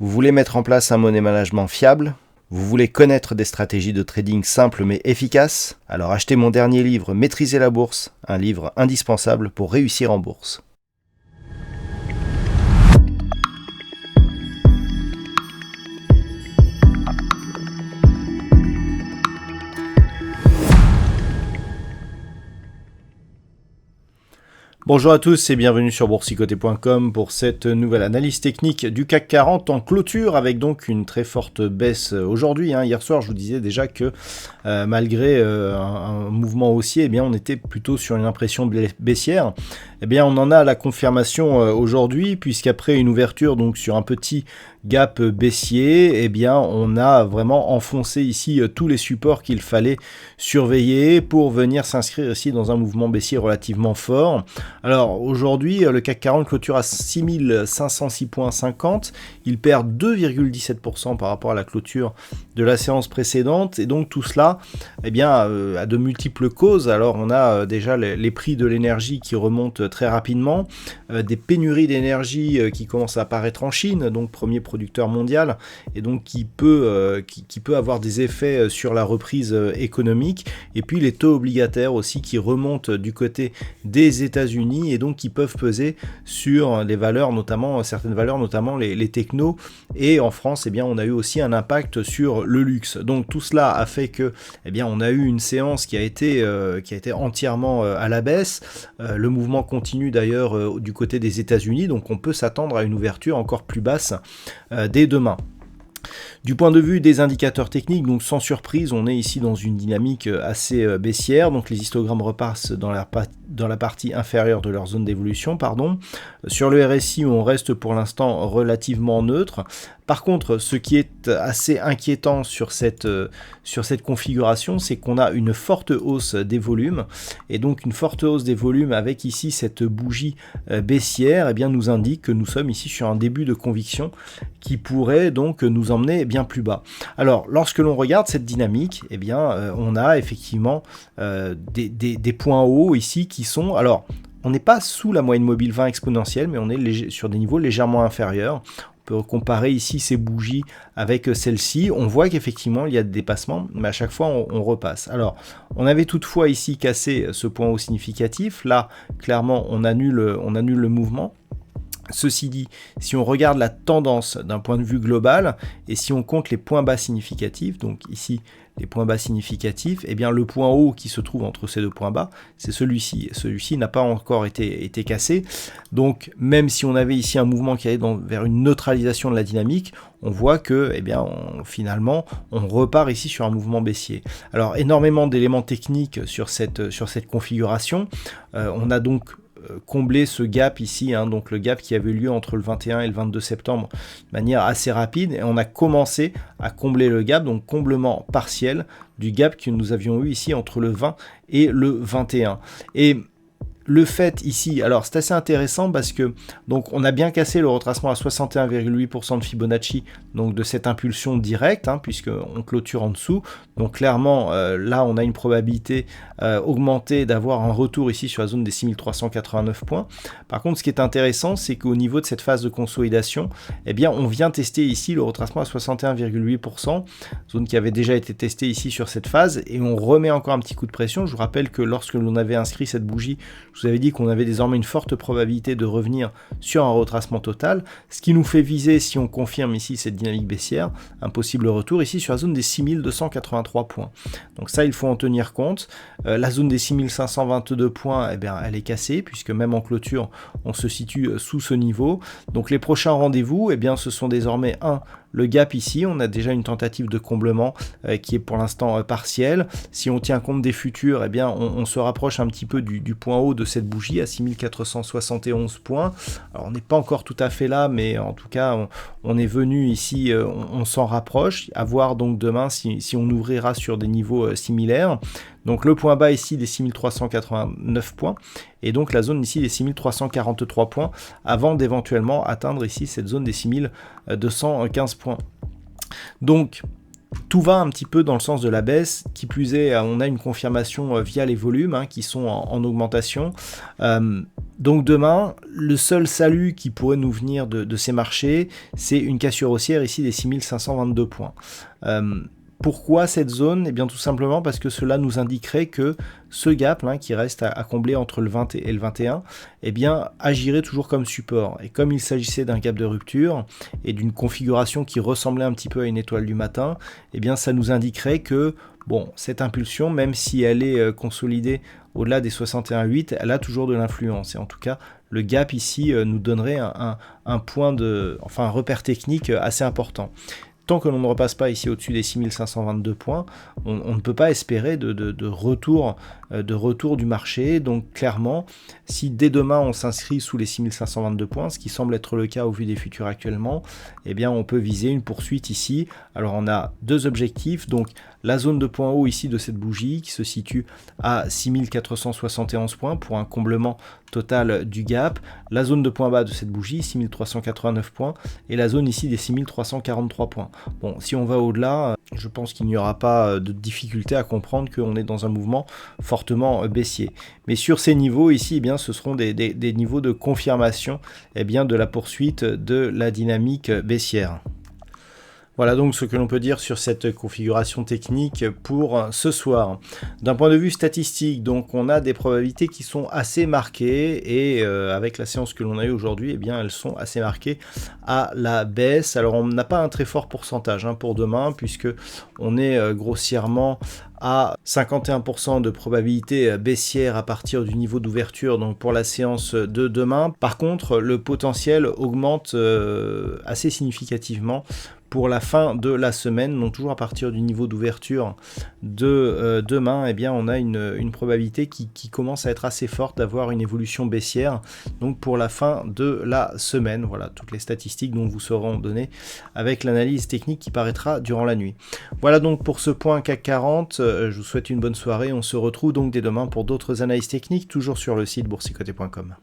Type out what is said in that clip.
Vous voulez mettre en place un money management fiable? Vous voulez connaître des stratégies de trading simples mais efficaces? Alors achetez mon dernier livre Maîtriser la bourse, un livre indispensable pour réussir en bourse. Bonjour à tous et bienvenue sur boursicoté.com pour cette nouvelle analyse technique du CAC 40 en clôture avec donc une très forte baisse aujourd'hui. Hier soir, je vous disais déjà que malgré un mouvement haussier, eh bien, on était plutôt sur une impression baissière. Eh bien, on en a la confirmation aujourd'hui puisqu'après une ouverture donc sur un petit gap baissier, eh bien, on a vraiment enfoncé ici tous les supports qu'il fallait surveiller pour venir s'inscrire ici dans un mouvement baissier relativement fort. Alors aujourd'hui, le CAC 40 clôture à 6506,50. Il perd 2,17% par rapport à la clôture de la séance précédente. Et donc tout cela, eh bien, a de multiples causes. Alors on a déjà les prix de l'énergie qui remontent très rapidement, des pénuries d'énergie qui commencent à apparaître en Chine, donc premier producteur mondial, et donc qui peut avoir des effets sur la reprise économique. Et puis les taux obligataires aussi qui remontent du côté des États-Unis et donc qui peuvent peser sur les valeurs, notamment certaines valeurs, notamment les technos. Et en France, eh bien, on a eu aussi un impact sur le luxe. Donc tout cela a fait que, eh bien, on a eu une séance qui a été entièrement à la baisse. Le mouvement continue d'ailleurs du côté des États-Unis, donc on peut s'attendre à une ouverture encore plus basse dès demain. Du point de vue des indicateurs techniques, donc sans surprise, on est ici dans une dynamique assez baissière. Donc les histogrammes repassent dans la partie inférieure de leur zone d'évolution. Sur le RSI, on reste pour l'instant relativement neutre. Par contre, ce qui est assez inquiétant sur cette configuration, c'est qu'on a une forte hausse des volumes. Et donc une forte hausse des volumes avec ici cette bougie baissière, eh bien, nous indique que nous sommes ici sur un début de conviction qui pourrait donc nous emmener bien plus bas. Alors, lorsque l'on regarde cette dynamique, eh bien, on a effectivement des points hauts ici qui sont... Alors, on n'est pas sous la moyenne mobile 20 exponentielle, mais on est sur des niveaux légèrement inférieurs. On peut comparer ici ces bougies avec celle-ci. On voit qu'effectivement, il y a des dépassements, mais à chaque fois, on repasse. Alors, on avait toutefois ici cassé ce point haut significatif. Là, clairement, on annule le mouvement. Ceci dit, si on regarde la tendance d'un point de vue global et si on compte les points bas significatifs, donc ici les points bas significatifs, eh bien le point haut qui se trouve entre ces deux points bas, c'est celui-ci. Celui-ci n'a pas encore été cassé. Donc même si on avait ici un mouvement qui allait vers une neutralisation de la dynamique, on voit que finalement on repart ici sur un mouvement baissier. Alors énormément d'éléments techniques sur cette configuration. On a donc combler ce gap ici, donc le gap qui avait lieu entre le 21 et le 22 septembre de manière assez rapide, et on a commencé à combler le gap, donc comblement partiel du gap que nous avions eu ici entre le 20 et le 21. Et le fait ici, alors c'est assez intéressant parce que donc on a bien cassé le retracement à 61,8% de Fibonacci, donc de cette impulsion directe, puisque on clôture en dessous. Donc clairement, là on a une probabilité augmentée d'avoir un retour ici sur la zone des 6389 points. Par contre, ce qui est intéressant, c'est qu'au niveau de cette phase de consolidation, eh bien on vient tester ici le retracement à 61,8%, zone qui avait déjà été testée ici sur cette phase, et on remet encore un petit coup de pression. Je vous rappelle que lorsque l'on avait inscrit cette bougie, je vous avais dit qu'on avait désormais une forte probabilité de revenir sur un retracement total, ce qui nous fait viser, si on confirme ici cette dynamique baissière, un possible retour ici sur la zone des 6283 points. Donc ça, il faut en tenir compte. La zone des 6522 points, eh bien, elle est cassée, puisque même en clôture, on se situe sous ce niveau. Donc les prochains rendez-vous, eh bien, ce sont désormais le gap ici, on a déjà une tentative de comblement qui est pour l'instant partielle. Si on tient compte des futurs, eh bien, on se rapproche un petit peu du point haut de cette bougie à 6471 points. Alors on n'est pas encore tout à fait là, mais en tout cas, on est venu ici, on s'en rapproche. À voir donc demain si on ouvrira sur des niveaux similaires. Donc le point bas ici des 6389 points et donc la zone ici des 6343 points avant d'éventuellement atteindre ici cette zone des 6215 points. Donc tout va un petit peu dans le sens de la baisse, qui plus est, on a une confirmation via les volumes qui sont en augmentation. Donc demain, le seul salut qui pourrait nous venir de ces marchés, c'est une cassure haussière ici des 6522 points. Pourquoi cette zone? Eh bien tout simplement parce que cela nous indiquerait que ce gap qui reste à combler entre le 20 et le 21, eh bien agirait toujours comme support. Et comme il s'agissait d'un gap de rupture et d'une configuration qui ressemblait un petit peu à une étoile du matin, eh bien ça nous indiquerait que bon, cette impulsion, même si elle est consolidée au-delà des 61,8, elle a toujours de l'influence. Et en tout cas, le gap ici nous donnerait un point un repère technique assez important. Tant que l'on ne repasse pas ici au-dessus des 6522 points, on ne peut pas espérer de retour du marché. Donc clairement, si dès demain on s'inscrit sous les 6522 points, ce qui semble être le cas au vu des futurs actuellement, eh bien on peut viser une poursuite ici. Alors on a deux objectifs, donc la zone de point haut ici de cette bougie qui se situe à 6471 points pour un comblement total du gap, la zone de point bas de cette bougie 6389 points et la zone ici des 6343 points. Bon, si on va au-delà, je pense qu'il n'y aura pas de difficulté à comprendre qu'on est dans un mouvement fortement baissier. Mais sur ces niveaux ici, eh bien, ce seront des niveaux de confirmation de la poursuite de la dynamique baissière. Voilà donc ce que l'on peut dire sur cette configuration technique pour ce soir. D'un point de vue statistique, donc on a des probabilités qui sont assez marquées et avec la séance que l'on a eue aujourd'hui, eh bien elles sont assez marquées à la baisse. Alors on n'a pas un très fort pourcentage pour demain puisque on est grossièrement à 51% de probabilité baissière à partir du niveau d'ouverture donc pour la séance de demain. Par contre, le potentiel augmente assez significativement pour la fin de la semaine, donc toujours à partir du niveau d'ouverture de demain, eh bien on a une probabilité qui commence à être assez forte d'avoir une évolution baissière, donc pour la fin de la semaine. Voilà toutes les statistiques dont vous seront données avec l'analyse technique qui paraîtra durant la nuit. Voilà donc pour ce point CAC 40, je vous souhaite une bonne soirée, on se retrouve donc dès demain pour d'autres analyses techniques, toujours sur le site boursicoté.com.